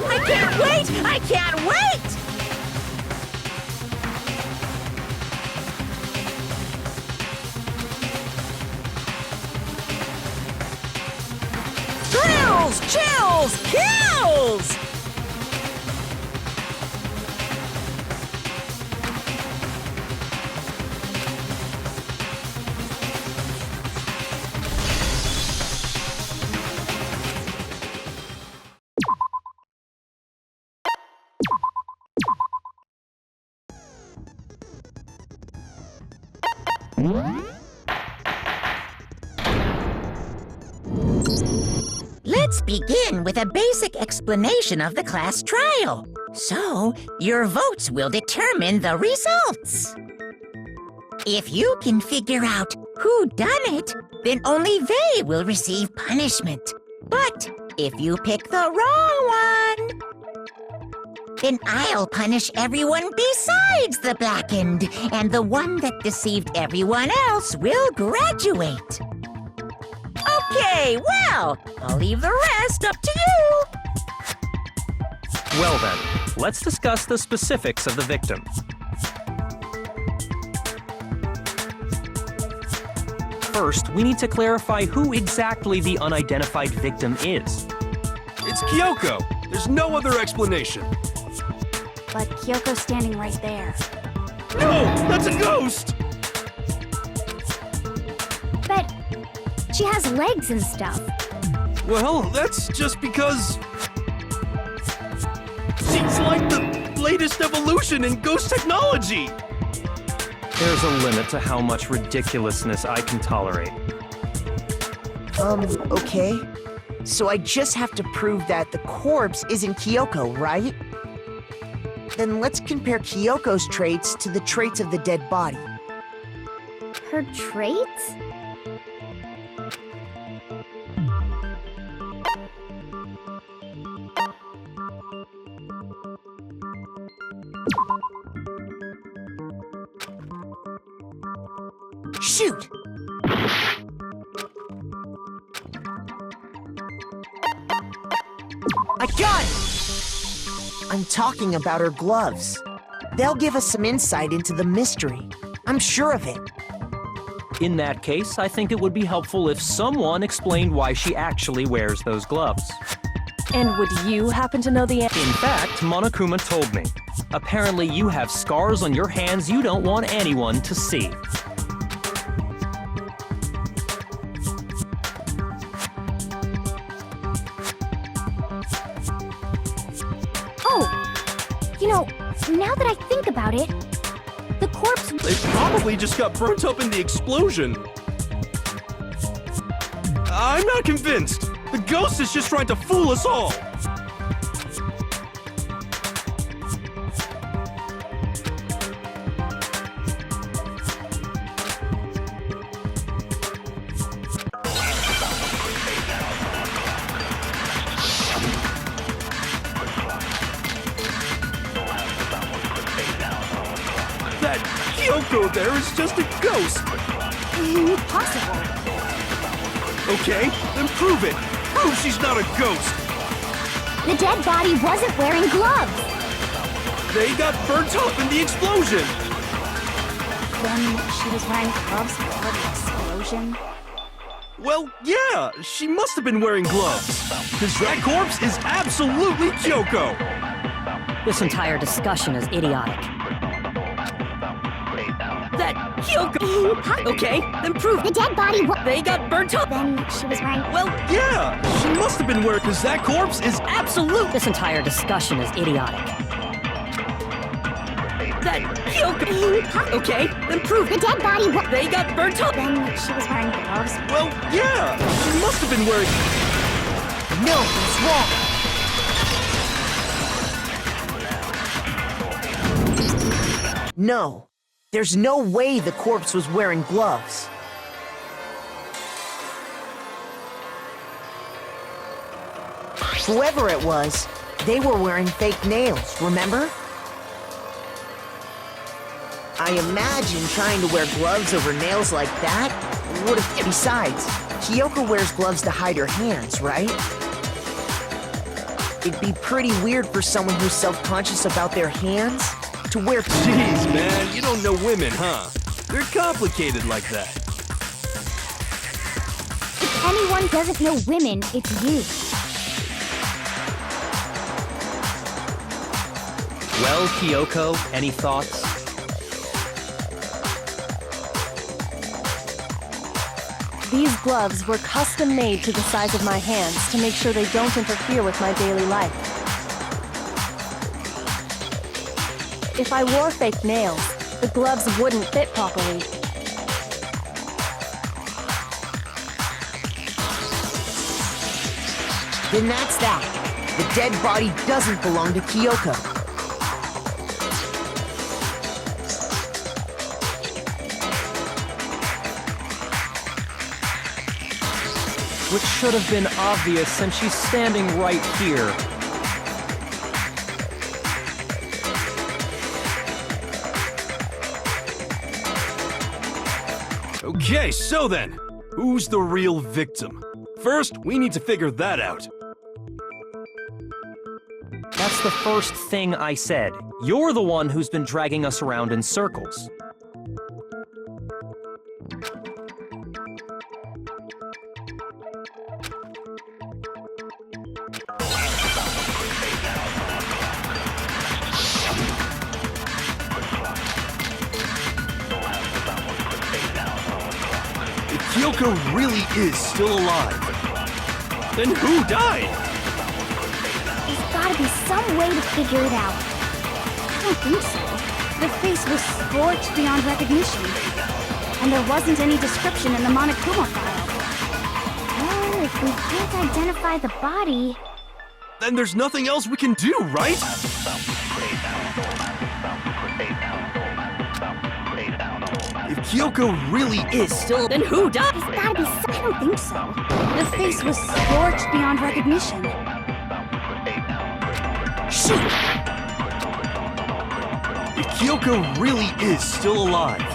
I can't wait! I can't wait! Thrills, chills, kills! Let's begin with a basic explanation of the class trial. So, your votes will determine the results. If you can figure out who done it, then only they will receive punishment. But if you pick the wrong one, then I'll punish everyone besides the blackened, and the one that deceived everyone else will graduate. Okay, well, I'll leave the rest up to you. Well then, let's discuss the specifics of the victim. First, we need to clarify who exactly the unidentified victim is. It's Kyoko. There's no other explanation. But Kyoko's standing right there. No! That's a ghost! But she has legs and stuff. Well, that's just because... she's like the latest evolution in ghost technology! There's a limit to how much ridiculousness I can tolerate. Okay. So I just have to prove that the corpse isn't Kyoko, right? Then let's compare Kyoko's traits to the traits of the dead body. Her traits? Shoot! I got it! I'm talking about her gloves. They'll give us some insight into the mystery. I'm sure of it. In that case, I think it would be helpful if someone explained why she actually wears those gloves. And would you happen to know the answer? In fact, Monokuma told me. Apparently you have scars on your hands you don't want anyone to see. Oh! You know, now that I think about it, the corpse... They probably just got burnt up in the explosion. I'm not convinced. The ghost is just trying to fool us all. That Kyoko there is just a ghost. Impossible. Okay, then prove it. Prove she's not a ghost. The dead body wasn't wearing gloves. They got burnt up in the explosion. Then she was wearing gloves before the explosion. Well, yeah, she must have been wearing gloves. Because that corpse is absolutely Kyoko. This entire discussion is idiotic. That Kyoko... Okay, then prove The dead body they got burnt up. Then she was wearing... Well, yeah, she must have been wearing... Because that corpse is Absolute. This entire discussion is idiotic. That Kyoko... Okay, then prove The dead body they got burnt up. Then she was wearing gloves. Well, yeah, she must have been wearing... No, that's wrong! No. There's no way the corpse was wearing gloves. Whoever it was, they were wearing fake nails, remember? I imagine trying to wear gloves over nails like that would have... Besides, Kyoko wears gloves to hide her hands, right? It'd be pretty weird for someone who's self-conscious about their hands to wear... Jeez, man, you don't know women, huh? They're complicated like that. If anyone doesn't know women, it's you. Well, Kyoko, any thoughts? These gloves were custom made to the size of my hands to make sure they don't interfere with my daily life. If I wore fake nails, the gloves wouldn't fit properly. Then that's that. The dead body doesn't belong to Kyoko. Which should have been obvious since she's standing right here. Okay, so then, who's the real victim? First, we need to figure that out. That's the first thing I said. You're the one who's been dragging us around in circles. Kyoko really is still alive. Then who died? There's gotta be some way to figure it out. I don't think so. The face was scorched beyond recognition. And there wasn't any description in the Monokuma file. Well, if we can't identify the body... Then there's nothing else we can do, right? If Kyoko really is still... Then who died? There's gotta be some... I don't think so. The face was scorched beyond recognition. Shoot! If Kyoko really is still alive,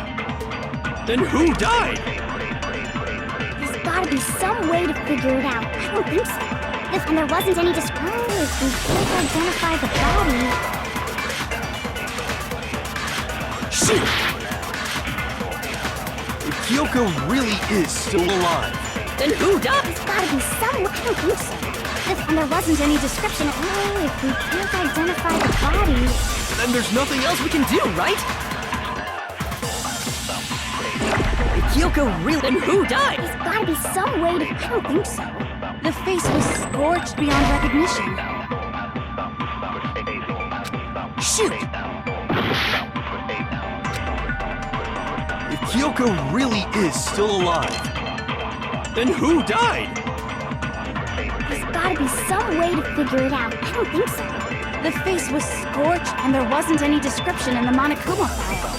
then who died? There's gotta be some way to figure it out. I don't think so. And there wasn't any description. If we can't identify the body... Shoot! If Kyoko really is still alive, Then who died? There's gotta be some... I don't think so. And there wasn't any description. Oh, if we can't identify the body... then there's nothing else we can do, right? If Kyoko really... Then who died? There's gotta be some way to... I don't think so. The face was scorched beyond recognition. Shoot! If Kyoko really is still alive, then who died? There's gotta be some way to figure it out. I don't think so. The face was scorched and there wasn't any description in the Monokuma file.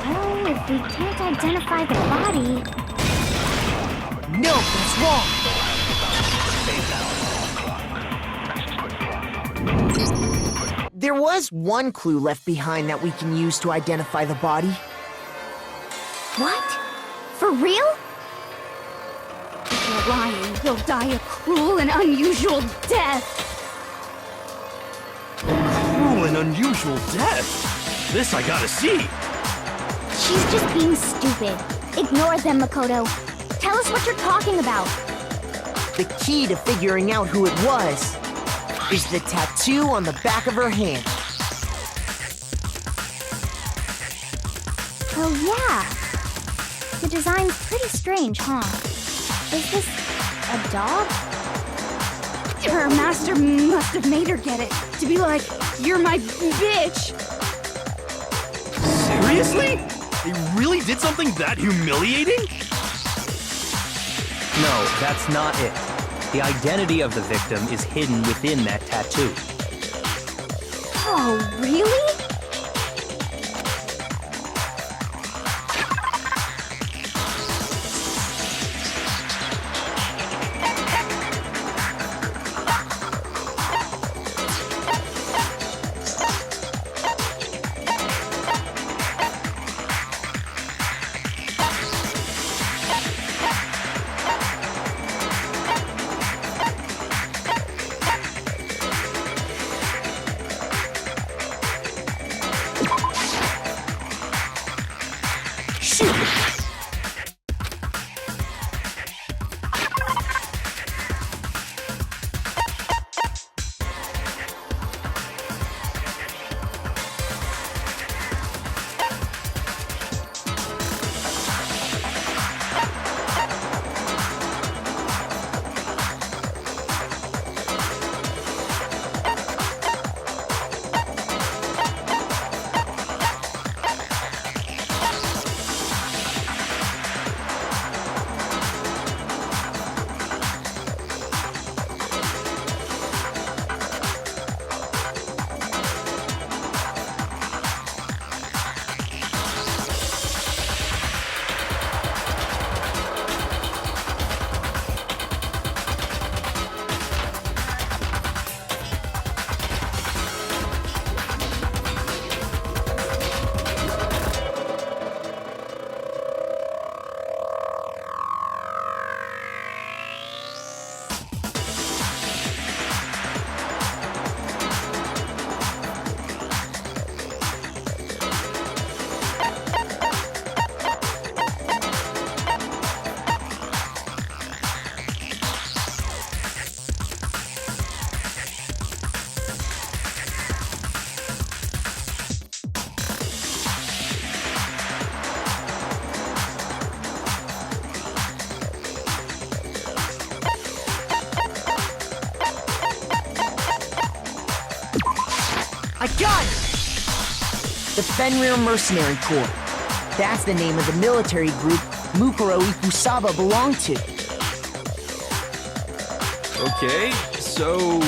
Oh, if we can't identify the body... No, that's wrong! There was one clue left behind that we can use to identify the body. What? For real? If you're lying, you'll die a cruel and unusual death. Cruel and unusual death. This I gotta see. She's just being stupid. Ignore them, Makoto. Tell us what you're talking about. The key to figuring out who it was is the tattoo on the back of her hand. Oh, yeah. The design's pretty strange, huh? Is this a dog? Her master must have made her get it. To be like, you're my bitch. Seriously? They really did something that humiliating? No, that's not it. The identity of the victim is hidden within that tattoo. Oh, really? I got it! The Fenrir Mercenary Corps. That's the name of the military group Mukuro Ikusaba belonged to. Okay, so...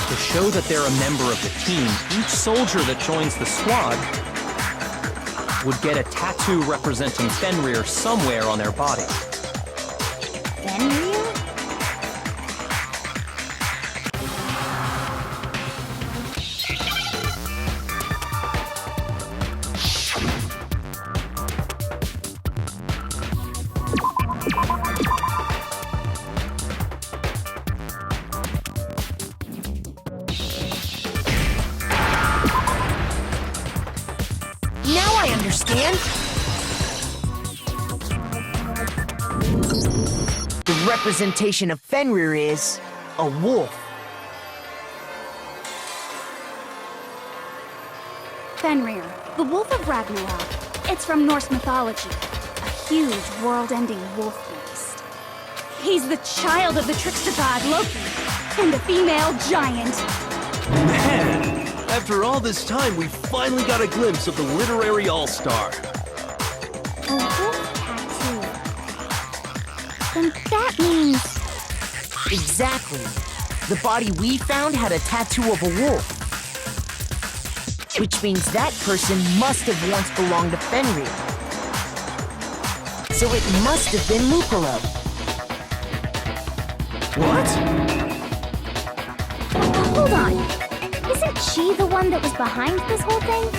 To show that they're a member of the team, each soldier that joins the squad would get a tattoo representing Fenrir somewhere on their body. Fenrir? Now I understand. The representation of Fenrir is a wolf. Fenrir, the Wolf of Ragnarok. It's from Norse mythology. A huge, world-ending wolf beast. He's the child of the trickster god Loki and the female giant. Man! After all this time, we finally got a glimpse of the literary all-star. A wolf tattoo. Then that means... Exactly. The body we found had a tattoo of a wolf. Which means that person must have once belonged to Fenrir. So it must have been Mukuro. What? Hold on. Isn't she the one that was behind this whole thing?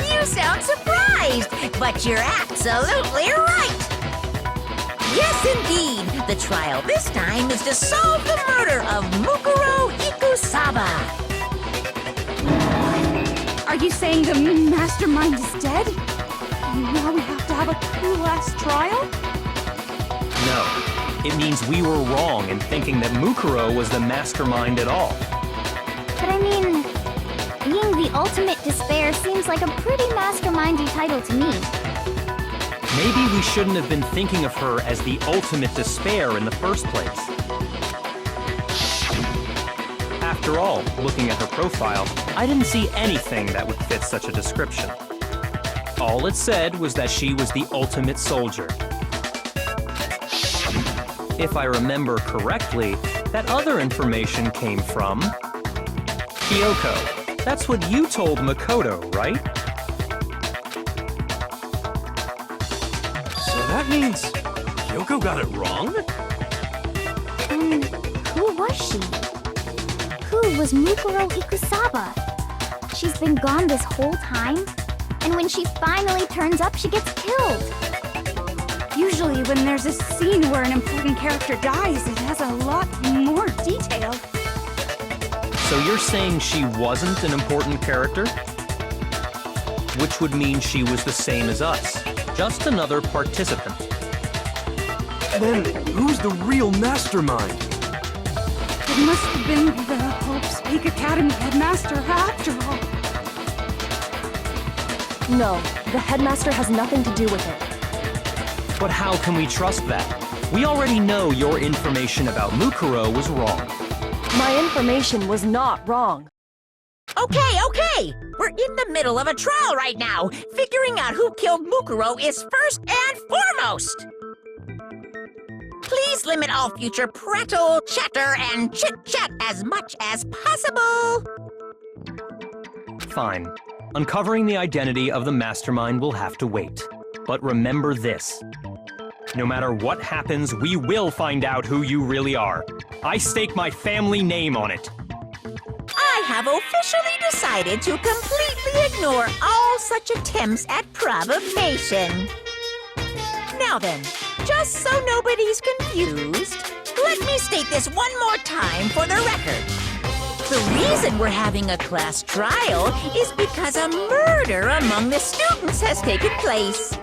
You sound surprised, but you're absolutely right. Yes, indeed. The trial this time is to solve the murder of Mukuro Ikusaba. Are you saying the mastermind is dead? And now we have to have a last trial? No. It means we were wrong in thinking that Mukuro was the mastermind at all. But I mean, being the ultimate despair seems like a pretty mastermindy title to me. Maybe we shouldn't have been thinking of her as the ultimate despair in the first place. After all, looking at her profile, I didn't see anything that would fit such a description. All it said was that she was the ultimate soldier. If I remember correctly, that other information came from... Kyoko. That's what you told Makoto, right? So that means Kyoko got it wrong? And who was she? Who was Mukuro Ikusaba? She's been gone this whole time, and when she finally turns up, she gets killed. Usually when there's a scene where an important character dies, it has a lot more detail. So you're saying she wasn't an important character? Which would mean she was the same as us, just another participant. Then who's the real mastermind? It must have been the Hope's Peak Academy headmaster after all. No, the headmaster has nothing to do with it. But how can we trust that? We already know your information about Mukuro was wrong. My information was not wrong. Okay. We're in the middle of a trial right now. Figuring out who killed Mukuro is first and foremost. Please limit all future prattle, chatter, and chit-chat as much as possible. Fine. Uncovering the identity of the mastermind will have to wait. But remember this. No matter what happens, we will find out who you really are. I stake my family name on it. I have officially decided to completely ignore all such attempts at provocation. Now then, just so nobody's confused, let me state this one more time for the record. The reason we're having a class trial is because a murder among the students has taken place.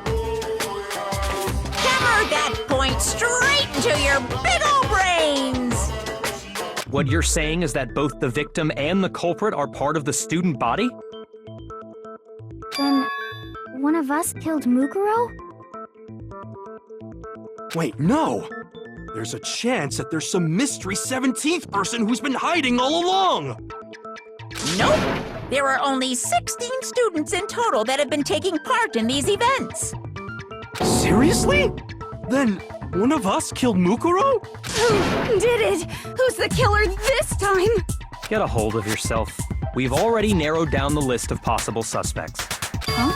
Hammer that point straight into your big ol' brains! What you're saying is that both the victim and the culprit are part of the student body? Then, one of us killed Mukuro? Wait, no! There's a chance that there's some mystery 17th person who's been hiding all along! Nope. There are only 16 students in total that have been taking part in these events. Seriously? Then one of us killed Mukuro? Who did it? Who's the killer this time? Get a hold of yourself. We've already narrowed down the list of possible suspects. Huh?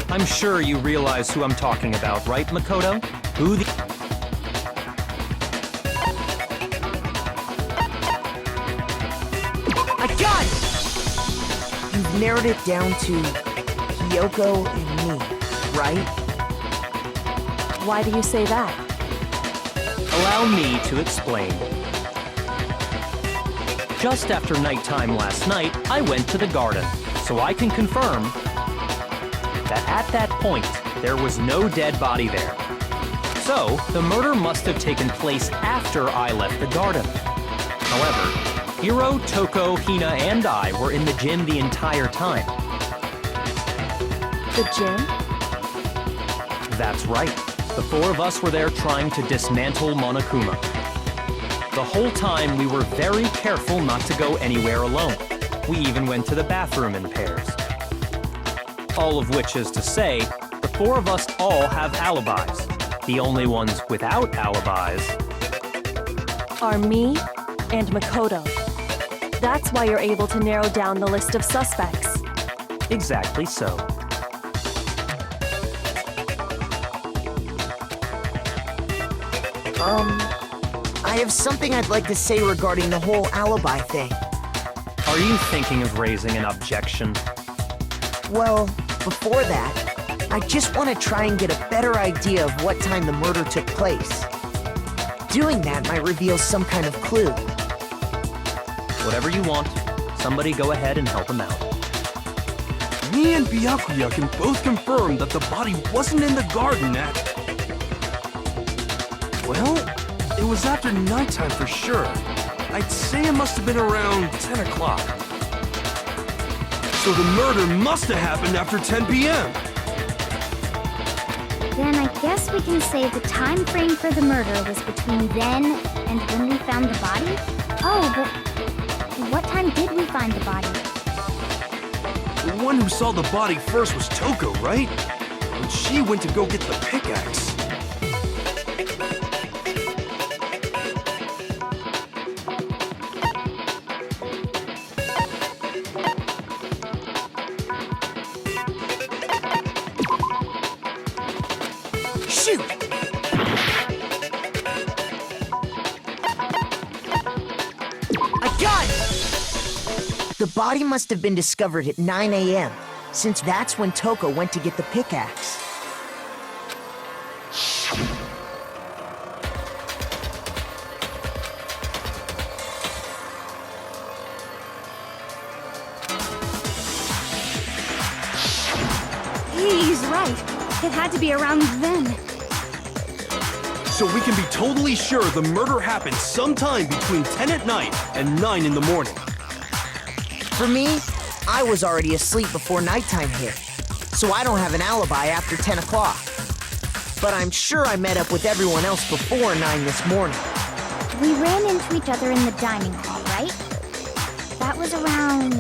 I'm sure you realize who I'm talking about, right, Makoto? Who the... I got it! You've narrowed it down to Kyoko and me, right? Why do you say that? Allow me to explain. Just after nighttime last night, I went to the garden, so I can confirm that at that point, there was no dead body there. So, the murder must have taken place after I left the garden. However, Hiro, Toko, Hina, and I were in the gym the entire time. The gym? That's right. The four of us were there trying to dismantle Monokuma. The whole time, we were very careful not to go anywhere alone. We even went to the bathroom in pairs. All of which is to say, the four of us all have alibis. The only ones without alibis Are me and Makoto. That's why you're able to narrow down the list of suspects. exactly so. I have something I'd like to say regarding the whole alibi thing. Are you thinking of raising an objection? Well, before that, I just want to try and get a better idea of what time the murder took place. Doing that might reveal some kind of clue. Whatever you want. Somebody go ahead and help him out. Me and Byakuya can both confirm that the body wasn't in the garden at... Well, it was after nighttime for sure. I'd say it must have been around 10 o'clock. So the murder must have happened after 10 p.m. Then I guess we can say the time frame for the murder was between then and when we found the body? Oh, but what time did we find the body? The one who saw the body first was Toko, right? And she went to go get the pickaxe. Shoot! I got it! The body must have been discovered at 9 a.m., since that's when Toko went to get the pickaxe. He's right. It had to be around then. So we can be totally sure the murder happened sometime between 10 at night and 9 in the morning. For me, I was already asleep before nighttime hit, so I don't have an alibi after 10 o'clock. But I'm sure I met up with everyone else before 9 this morning. We ran into each other in the dining hall, right? That was around...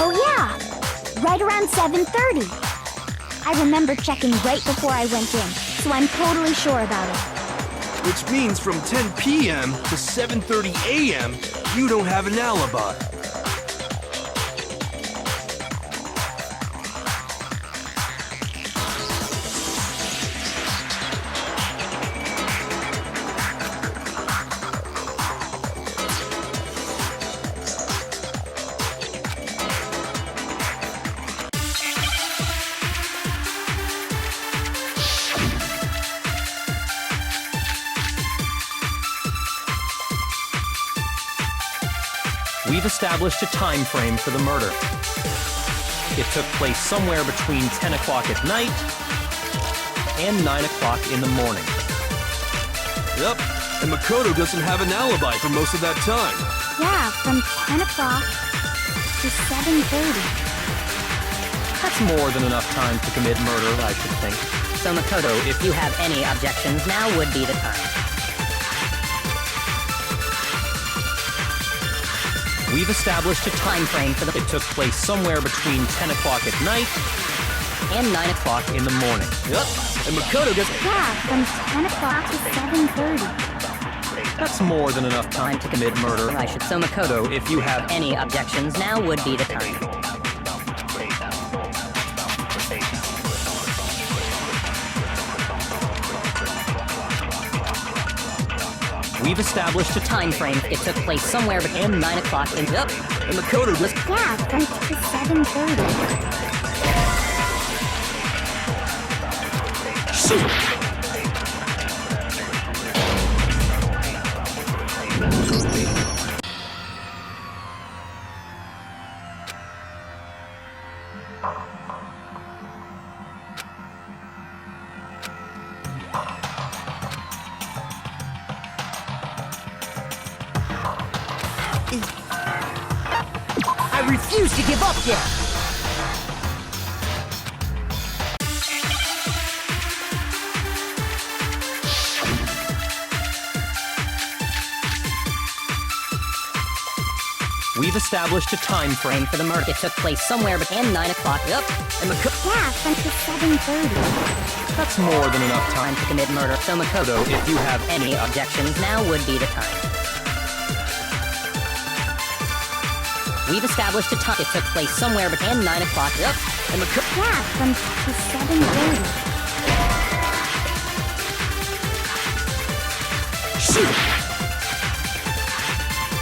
Oh yeah! Right around 7:30. I remember checking right before I went in, so I'm totally sure about it. Which means from 10 p.m. to 7:30 a.m., you don't have an alibi. We've established a time frame for the murder. It took place somewhere between 10 o'clock at night and 9 o'clock in the morning. Yep, and Makoto doesn't have an alibi for most of that time. Yeah, from 10 o'clock to 7:30. That's more than enough time to commit murder, I should think. So Makoto, if you have any objections, now would be the time. We've established a time frame for the... It took place somewhere between 10 o'clock at night And 9 o'clock in the morning. Yep, and Makoto gets... Yeah, from 10 o'clock to 7:30. That's more than enough time to commit murder. I should. So Makoto, if you have any objections, now would be the time. We've established a Time frame. It took place somewhere between 9 o'clock and... Yep, and Makoto gets... Yeah, from to 7:30. I refuse to give up yet! We've established a time frame For the murder, it took place somewhere between 9 o'clock. Yep, and Makoto... Yeah, from to 7:30. That's more than enough time. Time to commit murder. So Makoto, if you have any objections, now would be the time. We've established a time. It took place somewhere between 9 o'clock. Yep, and Makoto... Yeah, from to 7:30.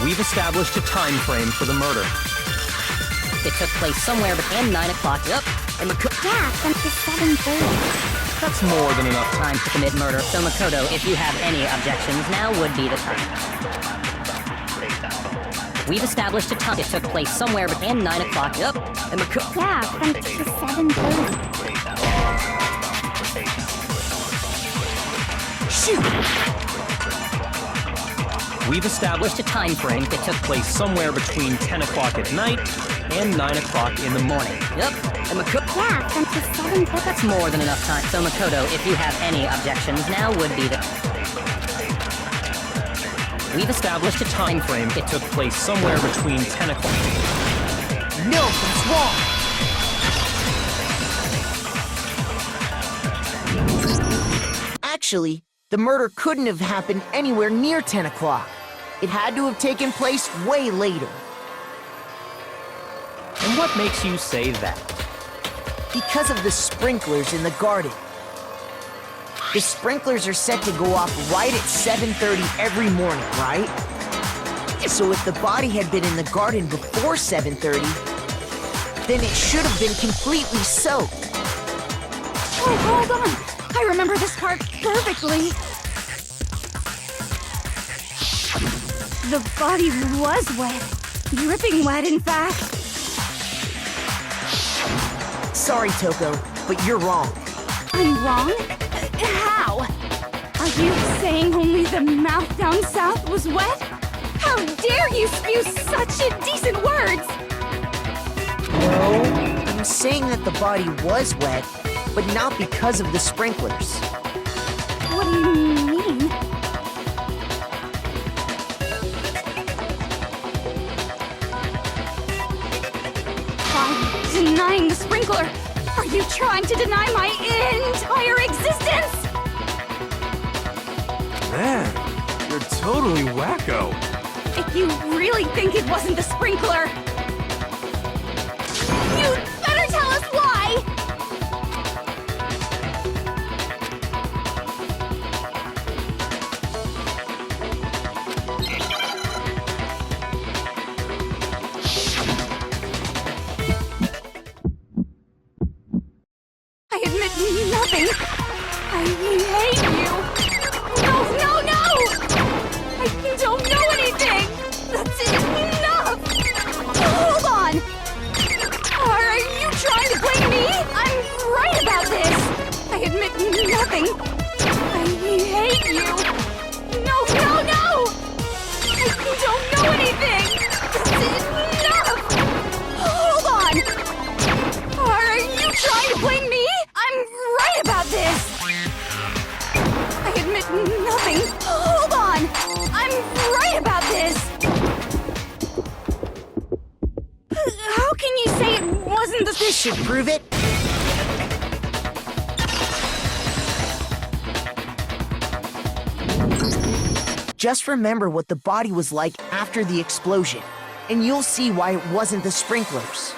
We've established a time frame for the murder. It took place somewhere between 9 o'clock. Yep, and Makoto... Yeah, from to 7:30. That's more than enough time. Time to commit murder. So Makoto, if you have any objections, now would be the time. We've established a time. It took place somewhere between 9 o'clock. Yep, and Makoto... Yeah, from to 7:30. We've established a time frame. It took Place somewhere between 10 o'clock at night and 9 o'clock in the morning. Yep, and Makoto... Yeah, from to 7:30. That's more than enough time. So Makoto, if you have any objections, now would be the... We've established a time frame. It took place somewhere between 10 o'clock. No, that's wrong! Actually, the murder couldn't have happened anywhere near 10 o'clock. It had to have taken place way later. And what makes you say that? Because of the sprinklers in the garden. The sprinklers are set to go off right at 7:30 every morning, right? So if the body had been in the garden before 7:30, then it should have been completely soaked. Oh, hold on! I remember this part perfectly. The body was wet. Dripping wet, in fact. Sorry, Toko, but you're wrong. I'm wrong? How? Are you saying only the mouth down south was wet? How dare you spew such indecent words! No, I'm saying that the body was wet, but not because of the sprinklers. What do you mean? By denying the sprinkler, are you trying to deny my entire existence? Man, you're totally wacko. If you really think it wasn't the sprinkler, you'd better tell us why! I admit nothing. I hate you. No, no, no! I don't know anything! That's enough! This should prove it. Just remember what the body was like after the explosion, and you'll see why it wasn't the sprinklers.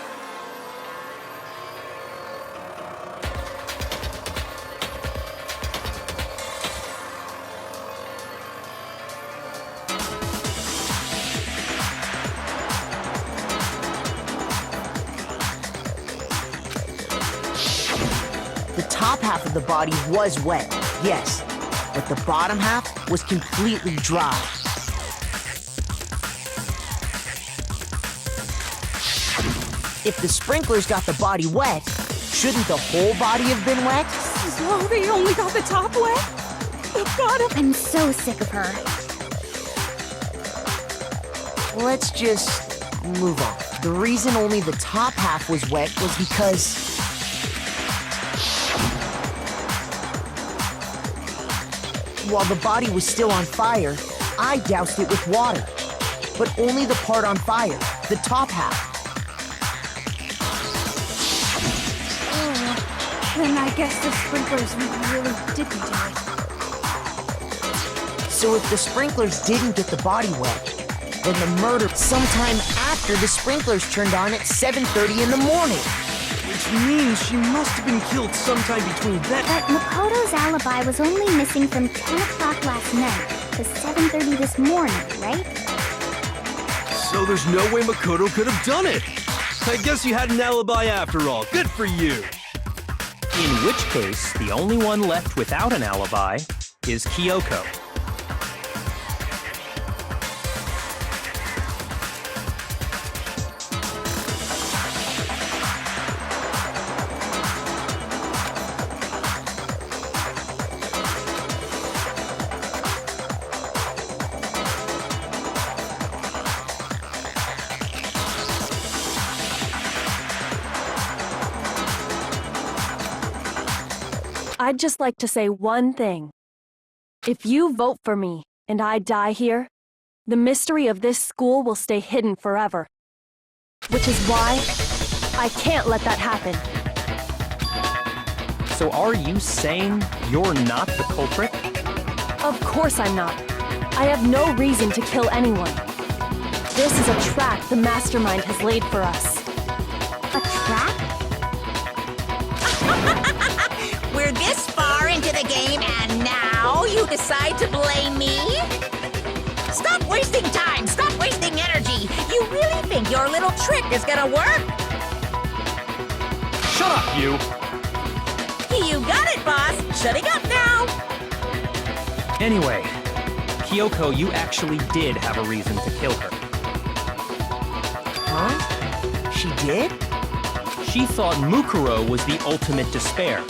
The top half of the body was wet, yes, but the bottom half was completely dry. If the sprinklers got the body wet, shouldn't the whole body have been wet? So they only got the top wet? Oh God, I'm so sick of her. Let's just move on. The reason only the top half was wet was because while the body was still on fire, I doused it with water. But only the part on fire, the top half. Then I guess the sprinklers really didn't do it. So if the sprinklers didn't get the body wet, then the murder sometime after the sprinklers turned on at 7:30 in the morning. Which means she must have been killed sometime between that. But Makoto's alibi was only missing from 10 o'clock last night to 7:30 this morning, right? So there's no way Makoto could have done it. I guess you had an alibi after all. Good for you. In which case, the only one left without an alibi is Kyoko. I'd just like to say one thing. If you vote for me and I die here, the mystery of this school will stay hidden forever. Which is why I can't let that happen. So are you saying you're not the culprit? Of course I'm not. I have no reason to kill anyone. This is a trap the mastermind has laid for us. A trap? We're this far into the game and now you decide to blame me? Stop wasting time! Stop wasting energy! You really think your little trick is gonna work? Shut up, you! You got it, boss! Shutting up now! Anyway, Kyoko, you actually did have a reason to kill her. Huh? She did? She thought Mukuro was the ultimate despair.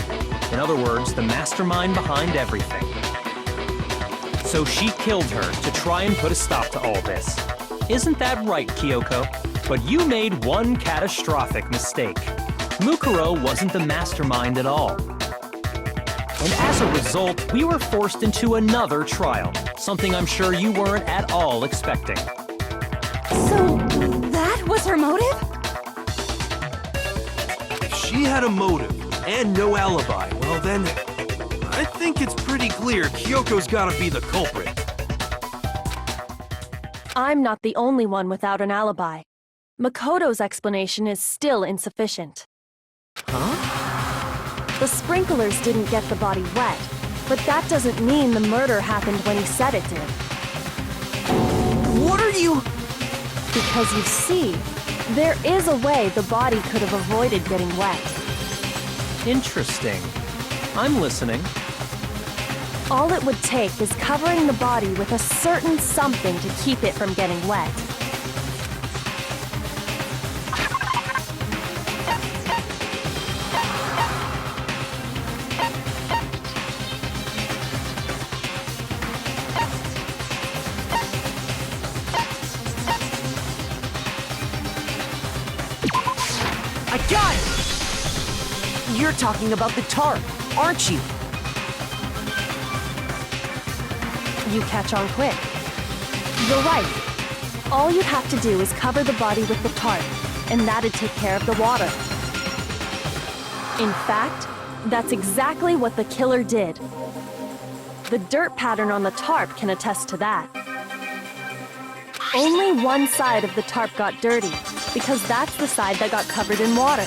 In other words, the mastermind behind everything. So she killed her to try and put a stop to all this. Isn't that right, Kyoko? But you made one catastrophic mistake. Mukuro wasn't the mastermind at all. And as a result, we were forced into another trial, something I'm sure you weren't at all expecting. So, that was her motive? If she had a motive and no alibi, well then, I think it's pretty clear Kyoko's gotta be the culprit. I'm not the only one without an alibi. Makoto's explanation is still insufficient. Huh? The sprinklers didn't get the body wet, but that doesn't mean the murder happened when he said it did. What are you... Because you see, there is a way the body could have avoided getting wet. Interesting. I'm listening. All it would take is covering the body with a certain something to keep it from getting wet. I got it! You're talking about the tarp, aren't you? You catch on quick. You're right. All you'd have to do is cover the body with the tarp, and that'd take care of the water. In fact, that's exactly what the killer did. The dirt pattern on the tarp can attest to that. Only one side of the tarp got dirty, because that's the side that got covered in water.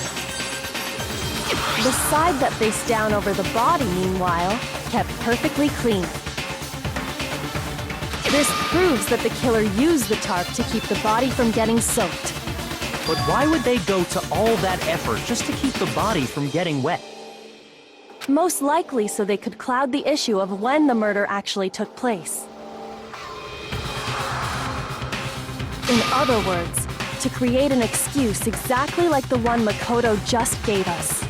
The side that faced down over the body, meanwhile, kept perfectly clean. This proves that the killer used the tarp to keep the body from getting soaked. But why would they go to all that effort just to keep the body from getting wet? Most likely so they could cloud the issue of when the murder actually took place. In other words, to create an excuse exactly like the one Makoto just gave us.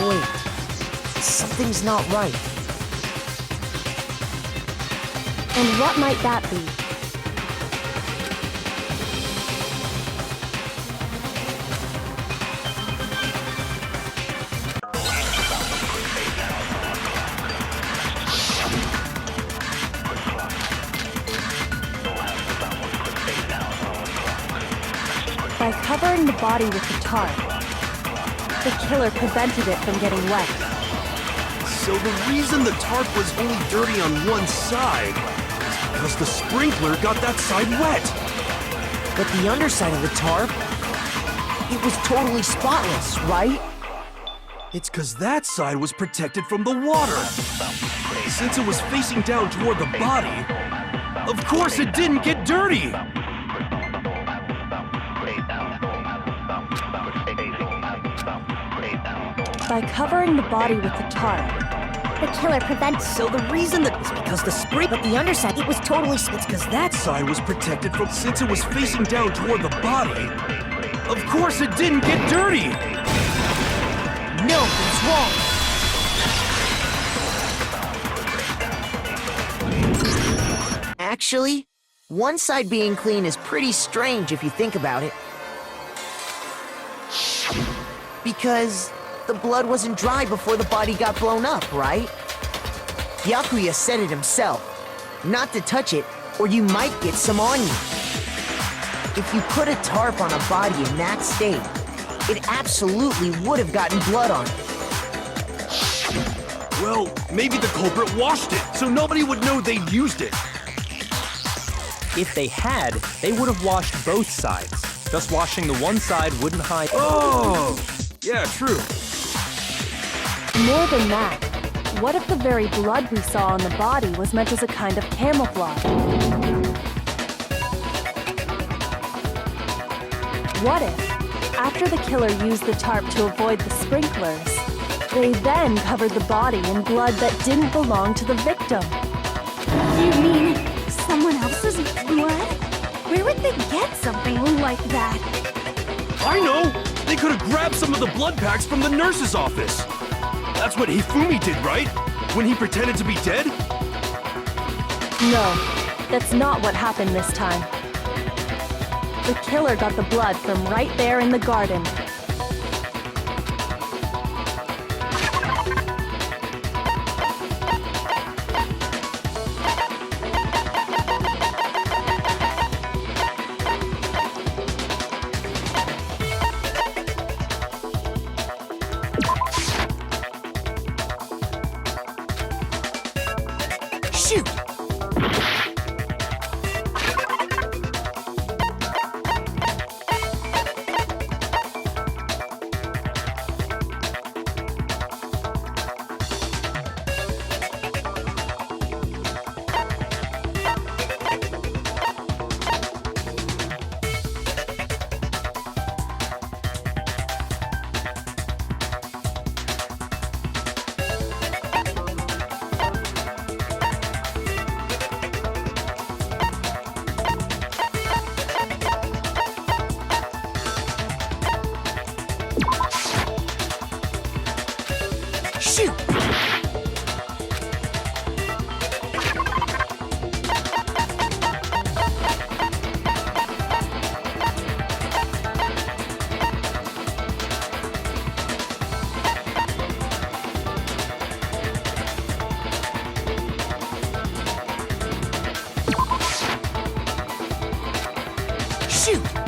Wait, something's not right. And what might that be? By covering the body with the tarp, the killer prevented it from getting wet. So the reason the tarp was only dirty on one side is because the sprinkler got that side wet. But the underside of the tarp, it was totally spotless, right? It's because that side was protected from the water. Since it was facing down toward the body, of course it didn't get dirty. By covering the body with the tarp, The killer prevents. So the reason that is because the spring, but the underside, it was totally. It's because That side was protected from since it was facing down toward the body. Of course it didn't get dirty. No, it's wrong. Actually, one side being clean is pretty strange if you think about it. Because the blood wasn't dry before the body got blown up, right? Byakuya said it himself. Not to touch it, or you might get some on you. If you put a tarp on a body in that state, it absolutely would have gotten blood on it. Well, maybe the culprit washed it, so nobody would know they'd used it. If they had, they would have washed both sides. Just washing the one side wouldn't hide. Oh, yeah, true. more than that, what if the very blood we saw on the body was meant as a kind of camouflage? What if, after the killer used the tarp to avoid the sprinklers, they then covered the body in blood that didn't belong to the victim? You mean someone else's blood? Where would they get something like that? I know! They could have grabbed some of the blood packs from the nurse's office. That's what Hifumi did, right? When he pretended to be dead? No, that's not what happened this time. The killer got the blood from right there in the garden. Shoot! Shoot!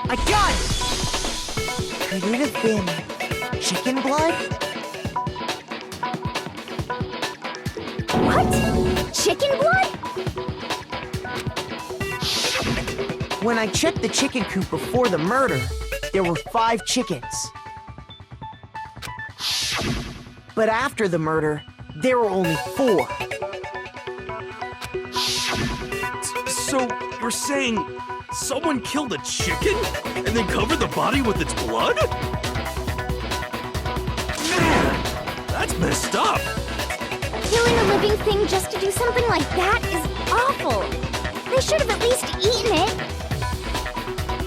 I got it! Could it have been chicken blood? What? Chicken blood? When I checked the chicken coop before the murder, there were 5 chickens. But after the murder, there were only 4. So, you're saying someone killed a chicken and then covered the body with its blood? Man, that's messed up. Killing a living thing just to do something like that is awful. They should have at least eaten it.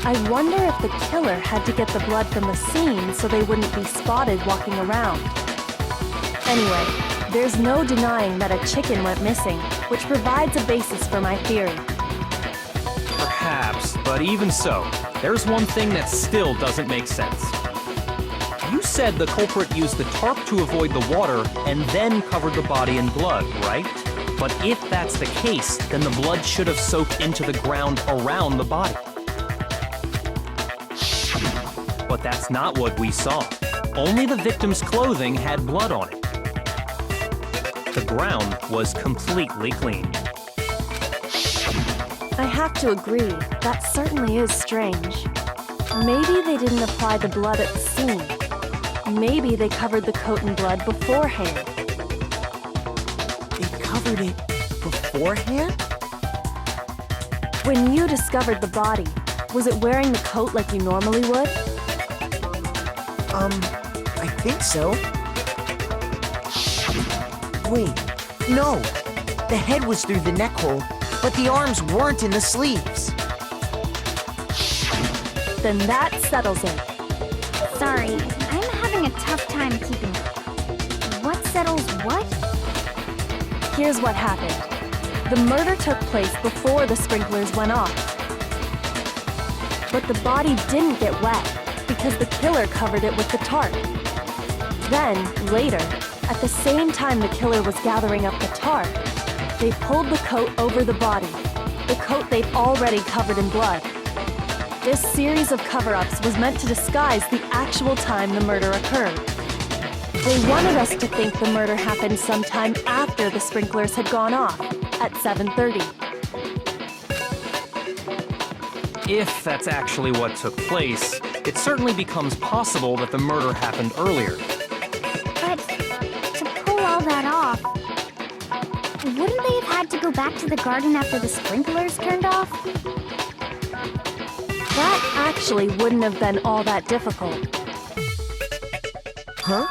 I wonder if the killer had to get the blood from the scene so they wouldn't be spotted walking around. Anyway, there's no denying that a chicken went missing, which provides a basis for my theory. Perhaps, but even so, there's one thing that still doesn't make sense. You said the culprit used the tarp to avoid the water and then covered the body in blood, right? But if that's the case, then the blood should have soaked into the ground around the body. But that's not what we saw. Only the victim's clothing had blood on it. The ground was completely clean. I have to agree, that certainly is strange. Maybe they didn't apply the blood at the scene. Maybe they covered the coat in blood beforehand. They covered it beforehand? When you discovered the body, was it wearing the coat like you normally would? I think so. Wait, no. The head was through the neck hole, but the arms weren't in the sleeves. Then that settles it. Sorry, I'm having a tough time keeping up. What settles what? Here's what happened. The murder took place before the sprinklers went off. But the body didn't get wet because the killer covered it with the tarp. Then, later, at the same time the killer was gathering up the tarp, they pulled the coat over the body, the coat they'd already covered in blood. This series of cover-ups was meant to disguise the actual time the murder occurred. They wanted us to think the murder happened sometime after the sprinklers had gone off, at 7:30. If that's actually what took place, it certainly becomes possible that the murder happened earlier. But to pull all that off, wouldn't they have had to go back to the garden after the sprinklers turned off? That actually wouldn't have been all that difficult. Huh?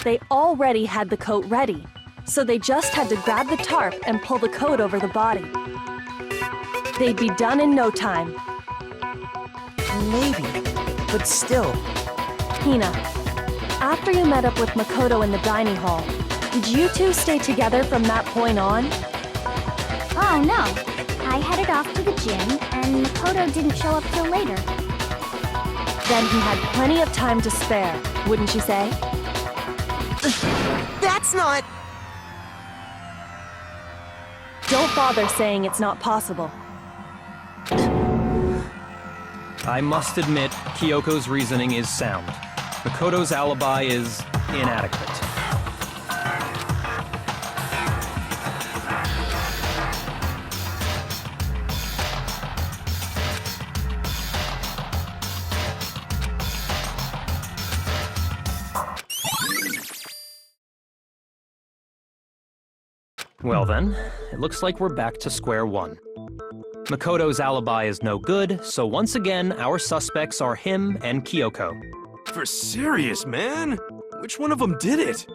They already had the coat ready, so they just had to grab the tarp and pull the coat over the body. They'd be done in no time. Maybe, but still. Hina, after you met up with Makoto in the dining hall, did you two stay together from that point on? Oh no, I headed off to the gym and Makoto didn't show up till later. Then he had plenty of time to spare, wouldn't you say? That's not... Don't bother saying it's not possible. I must admit, Kyoko's reasoning is sound. Makoto's alibi is inadequate. Well then, it looks like we're back to square one. Makoto's alibi is no good, so once again, our suspects are him and Kyoko. For serious, man? Which one of them did it?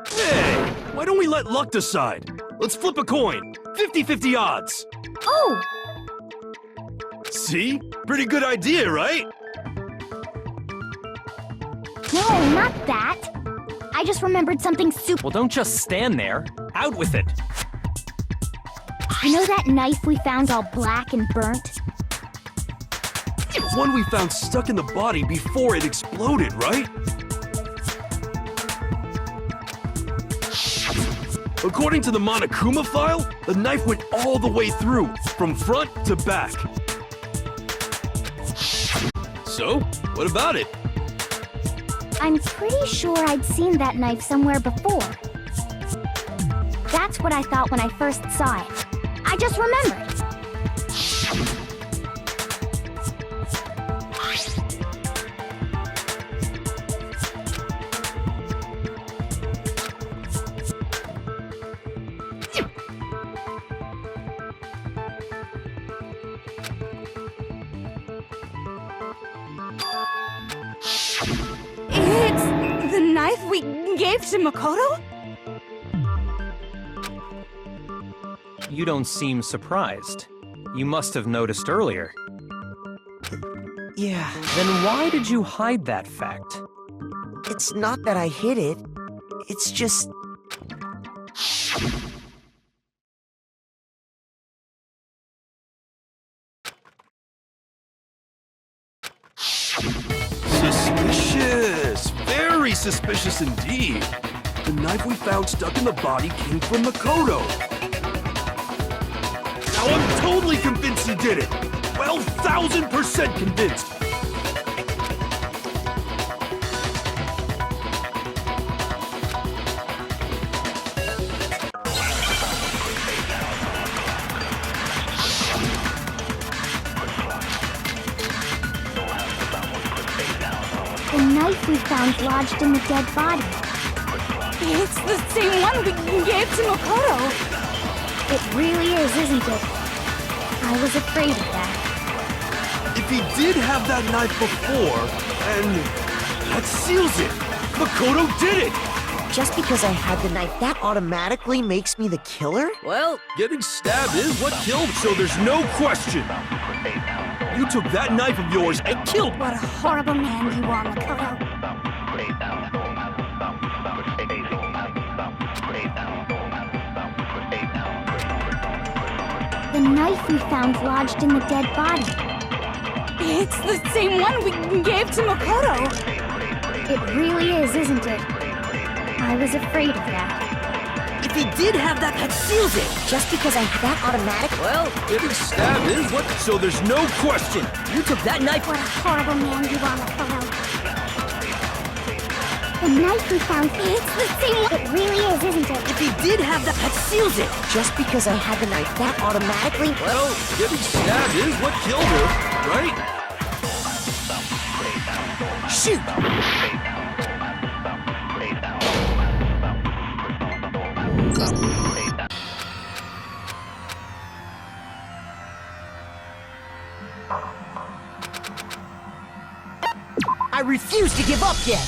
Hey, why don't we let luck decide? Let's flip a coin. 50-50 odds. Oh! See? Pretty good idea, right? No, not that. I just remembered something super... Well, don't just stand there. Out with it. You know that knife we found all black and burnt? The one we found stuck in the body before it exploded, right? According to the Monokuma file, the knife went all the way through, from front to back. So, what about it? I'm pretty sure I'd seen that knife somewhere before. That's what I thought when I first saw it. I just remembered. It's the knife we gave to Makoto? You don't seem surprised. You must have noticed earlier. Yeah, Then why did you hide that fact? it's not that I hid it. It's just... Suspicious! Very suspicious indeed. The knife we found stuck in the body came from Makoto. Now I'm totally convinced he did it. 12,000% convinced. The knife we found lodged in the dead body. It's the same one we gave to Makoto. It really is, isn't it? I was afraid of that. If he did have that knife before, and that seals it. Makoto did it. Just because I had the knife, that automatically makes me the killer? Well, Getting stabbed is what killed, so there's no question. You took that knife of yours and killed. What a horrible man you are, Makoto. The knife we found lodged in the dead body. It's the same one we gave to Makoto. It really is, isn't it? I was afraid of that. If he did have that seals it. Just because I had that automatic. well, Getting stabbed is what, so there's no question. you took that knife. What a horrible man you are, Makoto. The knife we found, it's the same one. It really is, isn't it? If he did have that seals it. Just because I had the knife, that automatically. Well, getting stabbed is what killed her, right? Shoot! I refuse to give up yet!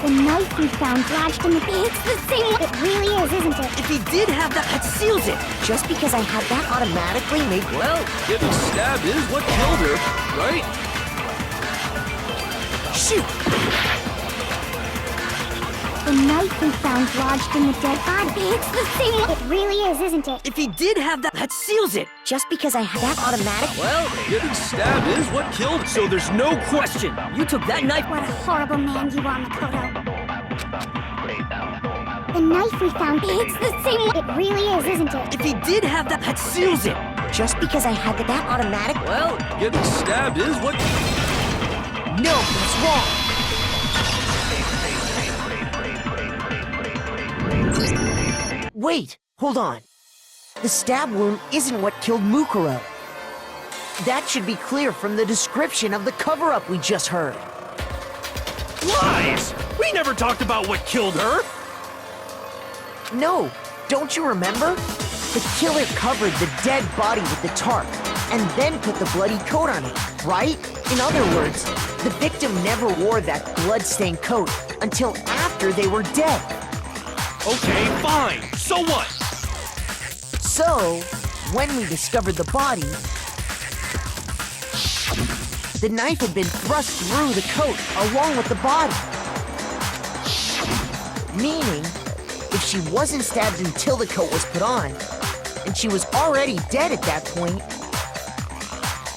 The knife we found lodged in the... It's the same one. It really is, isn't it? If he did have that seals it. Just because I had that automatically made. Well, Getting stabbed is what killed her, right? Shoot! The knife we found lodged in the dead body. It's the same one. It really is, isn't it? If he did have that seals it. Just because I had that automatic. well, Getting stabbed is what killed, so there's no question. you took that knife. What a horrible man you are, Makoto. The knife we found, it's the same one. It really is, isn't it? If he did have that seals it. Just because I had that automatic. Well, Getting stabbed is what... No, that's wrong. Wait, hold on. The stab wound isn't what killed Mukuro. That should be clear from the description of the cover-up we just heard. Lies! We never talked about what killed her! No, don't you remember? The killer covered the dead body with the tarp and then put the bloody coat on it, right? In other words, the victim never wore that blood-stained coat until after they were dead. Okay, fine. So what? So, when we discovered the body, the knife had been thrust through the coat along with the body. Meaning, if she wasn't stabbed until the coat was put on, and she was already dead at that point,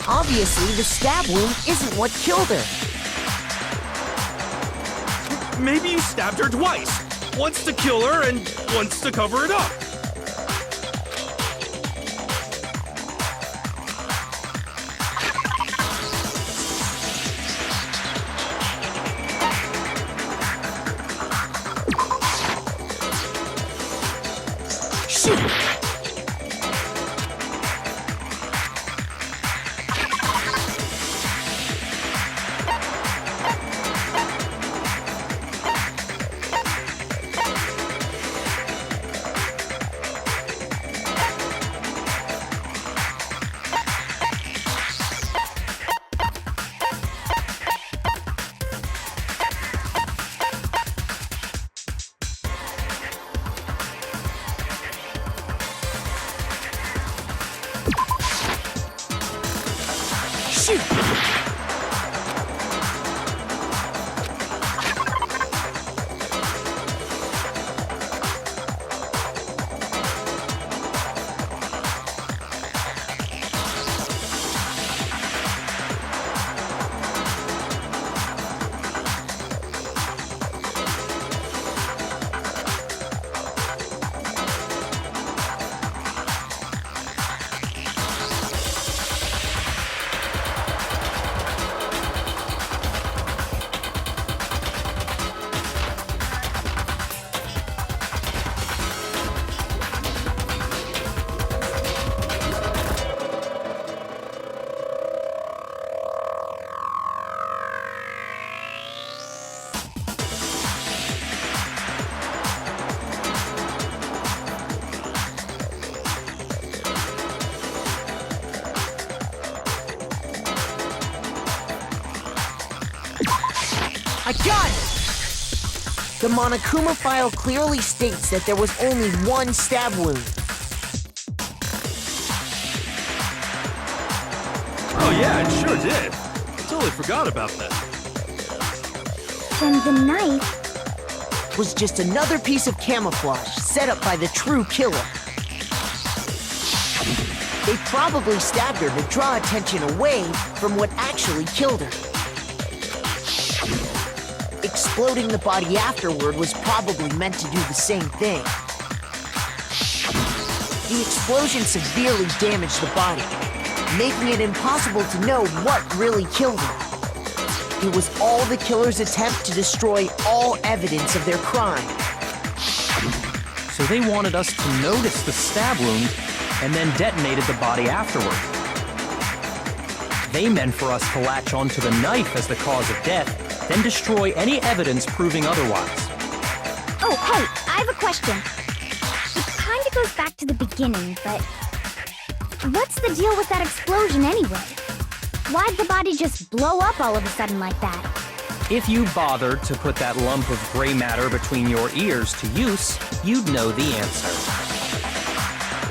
obviously the stab wound isn't what killed her. Maybe you stabbed her twice. Once to kill her and once to cover it up. Shoot! I got it! The Monokuma file clearly states that there was only one stab wound. Oh yeah, it sure did. Totally forgot about that. Then the knife Was just another piece of camouflage set up by the true killer. They probably stabbed her to draw attention away from what actually killed her. Exploding the body afterward was probably meant to do the same thing. The explosion severely damaged the body, making it impossible to know what really killed her. It was all the killer's attempt to destroy all evidence of their crime. So they wanted us to notice the stab wound and then detonated the body afterward. They meant for us to latch onto the knife as the cause of death, then destroy any evidence proving otherwise. Oh, hey, I have a question. It kind of goes back to the beginning, but what's the deal with that explosion anyway? Why'd the body just blow up all of a sudden like that? If you bothered to put that lump of gray matter between your ears to use, you'd know the answer.